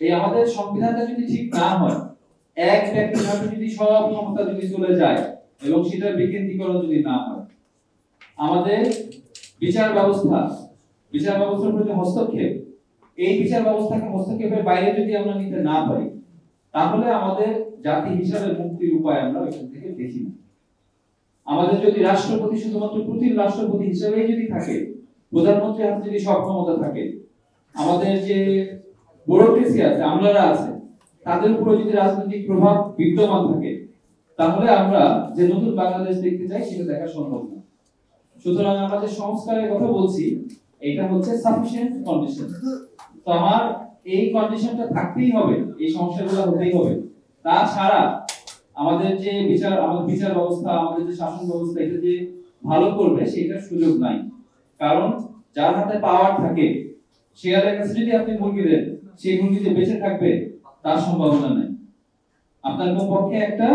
এই আমাদের সংবিধানটা যদি ঠিক না হয়, এক ব্যক্তির হাতে যদি সব ক্ষমতা যদি চলে যায় এবং সেটার বিকেন্দ্রীকরণ যদি না হয়, আমাদের বিচার ব্যবস্থার প্রতি হস্তক্ষেপ, এই বিচার ব্যবস্থাকে হস্তক্ষেপের বাইরে যদি আমরা নিতে না পারি, তাহলে আমাদের জাতি হিসাবে মুক্তির উপায় আমরা এখান থেকে দেখি না। আমাদের যদি রাষ্ট্রপতি শুধুমাত্র প্রতিটি রাষ্ট্রপতি হিসেবেই যদি থাকে, প্রধানমন্ত্রীর হাতে যদি সব ক্ষমতা থাকে, আমাদের যে ব্যুরোক্রেসি আছে, আমলারা আছে, তাদের উপর যদি রাজনৈতিক প্রভাব বিদ্যমান থাকে, তাহলে আমরা যে নতুন বাংলাদেশ দেখতে চাই সেটা দেখা সম্ভব না। সুতরাং আমরা যে সংস্কারের কথা বলছি, এটা হচ্ছে সাফিসিয়েন্ট কন্ডিশন। তো আমার এই কন্ডিশনটা থাকতেই হবে, এই সমস্যাগুলো হতেই হবে। তাছাড়া আমাদের যে বিচার ব্যবস্থা, আমাদের যে শাসন ব্যবস্থা, এটা যে ভালো করবে সেটার সুযোগ নাই। কারণ যার হাতে পাওয়ার থাকে, শেয়ারের কাছে যদি আপনি মুরগি দেন, সেই মুরগি যে বেঁচে থাকবে তার সম্ভাবনা নেই। আপনার পক্ষে একটা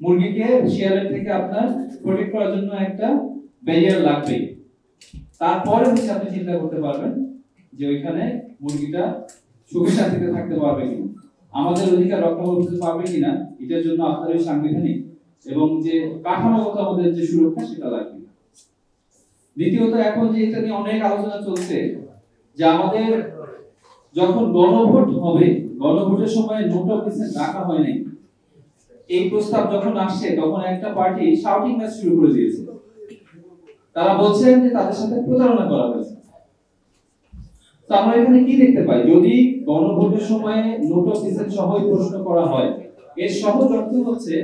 মুরগিকে শেয়ারের থেকে আপনার প্রোটেক্ট করার জন্য একটা ব্যারিয়ার লাগবে। তারপরে হচ্ছে আপনি চিন্তা করতে পারবেন যে ওইখানে মুরগিটা সুখে শান্তিতে থাকতে পারবে কিনা, আমাদের অধিকার রক্ষা করতে পারবে কিনা, এটার জন্য আপনার ওই সাংবিধানিক এবং যে কাঠামোগত আমাদের যে সুরক্ষা সেটা লাগবে। দ্বিতীয়ত, এখন যে এটা নিয়ে অনেক আলোচনা চলছে যে আমাদের যখন গণভোট হবে, গণভোটের সময় নোট অফ ডিসেন্ট রাখা হয় নাই, এই প্রস্তাব যখন আসছে তখন একটা পার্টি শাউটিং ম্যাচ শুরু করে দিয়েছে। তারা বলছেন যে তাদের সাথে প্রতারণা করা হয়েছে। তো আমরা এখানে কি দেখতে পাই, যদি গণভোটের সময় নোট অফ ডিসেন্ট সহ প্রশ্ন করা হয়, এর সহজ অর্থ হচ্ছে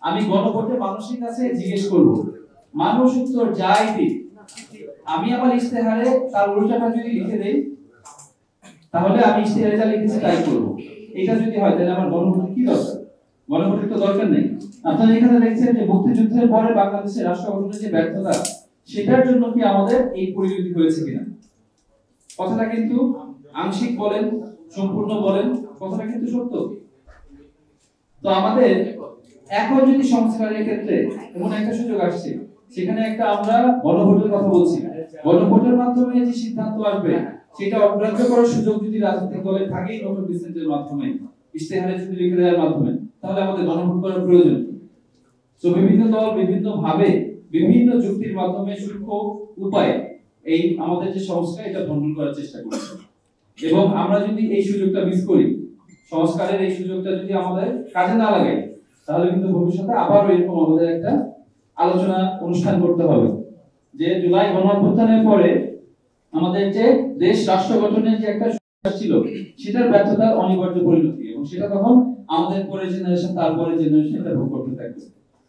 আমি গণভোটে মানুষের কাছে জিজ্ঞেস করব, মানুষ উত্তর যাই দিক, আমি আমার ইশতেহারে তার উল্টাটা যদি লিখে দেই, তাহলে আমি ইশতেহারে যা লিখেছি তাই করব। এটা যদি হয় তাহলে আমার গণভোটের কি দরকার? গণভোটের তো দরকার নেই। আপনারা এখানে দেখছেন যে মুক্তিযুদ্ধের পরে বাংলাদেশের রাষ্ট্র গঠনের যে ব্যর্থতা, সেটার জন্য কি আমাদের এই পরিণতি হয়েছে কিনা? কথাটা কিন্তু আংশিক বলেন, সম্পূর্ণ বলেন, কথাটা কিন্তু সত্য। তো আমাদের এখন যদি সংস্কারের ক্ষেত্রে এমন একটা সুযোগ আসছে, সেখানে একটা আমরা গণভোটের কথা বলছি, গণভোটের মাধ্যমে যে সিদ্ধান্ত আসবে সেটা অগ্রাহ্য করার সুযোগ যদি রাজনৈতিক দলের থাকে, নোট অফ ডিসেন্টের মাধ্যমে, ইশতেহারে যদি লিখে দেওয়ার মাধ্যমে, তাহলে আমাদের গণভোট করার প্রয়োজন। তো বিভিন্ন দল বিভিন্ন ভাবে বিভিন্ন যুক্তির মাধ্যমে সূক্ষ্ম উপায়ে এই আমাদের যে সংস্কার এটা বন্ধ করার চেষ্টা করছে। এবং আমরা যদি এই সুযোগটা মিস করি, সংস্কারের এই সুযোগটা যদি আমাদের কাজে না লাগাই, তাহলে কিন্তু ভবিষ্যতে আবার এরকম আমাদের একটা আলোচনা অনুষ্ঠান করতে হবে যে জুলাই গণঅভ্যুত্থানের পরে আমাদের যে দেশ রাষ্ট্র গঠনের যে একটা ছিল, সেটার ব্যর্থতার অনিবার্য পরিণতি, এবং সেটা তখন আমাদের পরের জেনারেশন, তারপরে জেনারেশন এটা ভোগ করতে থাকবে।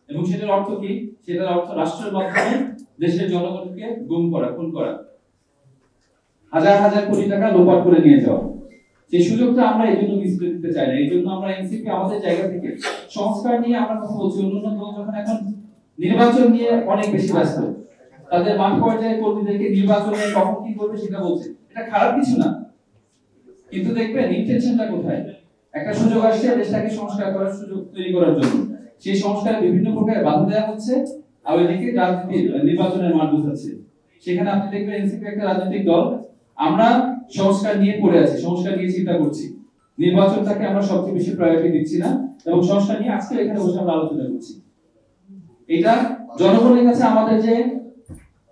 এবং সেটার অর্থ কি? সেটার অর্থ রাষ্ট্রের মাধ্যমে দেশের জনগণকে গুম করা, খুন করা, হাজার হাজার কোটি টাকা লোপাট করে নিয়ে যাওয়া। সেই সুযোগটা আমরা এই জন্য মিস করতে চাই না। এই জন্য আমরা এনসিপি আমাদের জায়গা থেকে সংস্কার নিয়ে আমরা কথা বলছি। অন্যান্য দল যখন এখন নির্বাচন নিয়ে অনেক বেশি ব্যস্ত, তাদের মাঠ পর্যায়ে কর্মীদেরকে নির্বাচনে কখন কি করবে সেটা বলছে, এটা খারাপ কিছু না, কিন্তু দেখবেন ইন্টেনশনটা কোথায়? একটা সুযোগ আসছে দেশটাকে সংস্কার করার সুযোগ তৈরি করার জন্য, সেই সংস্কারে বিভিন্ন প্রকার বাধা দেওয়া হচ্ছে, আর ওইদিকে রাজনীতির নির্বাচনের মাঠ বোঝাচ্ছে। সেখানে আপনি দেখবেন এনসিপি একটা রাজনৈতিক দল, আমরা সংস্কার নিয়ে পড়ে আছি, সংস্কার নিয়ে চিন্তা করছি, নির্বাচনটাকে আমরা সবচেয়ে বেশি প্রায়োরিটি দিচ্ছি না, এবং সংস্কার নিয়ে আজকে এখানে বসে আমরা আলোচনা করছি। এটা জনগণের কাছে আমাদের যে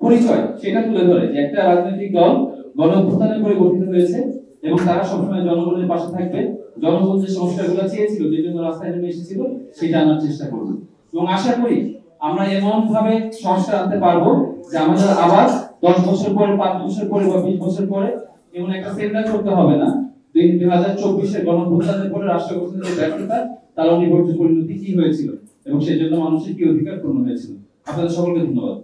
পরিচয় সেটা তুলে ধরে যে একটা রাজনৈতিক দল গণঅভ্যুত্থানের পরে গঠিত হয়েছে এবং তারা সবসময় জনগণের পাশে থাকবে, জনগণ যে সংস্কারগুলো চেয়েছিল, যে জন্য রাস্তায় নেমে এসেছিল, সেটা আনার চেষ্টা করবে। এবং আশা করি আমরা এমন ভাবে সংস্কার আনতে পারবো যে আমাদের আবার 10 বছর পরে, 5 বছর পরে বা 20 বছর পরে এমন একটা সেন্টার করতে হবে না 2024 গণঅভ্যুত্থানের পরে রাষ্ট্র গঠনের ব্যর্থতা, তার অনিবার্য পরিণতি কি হয়েছিল এবং সেই জন্য মানুষের কি অধিকার পূর্ণ হয়েছিল। আপনাদের সকলকে ধন্যবাদ।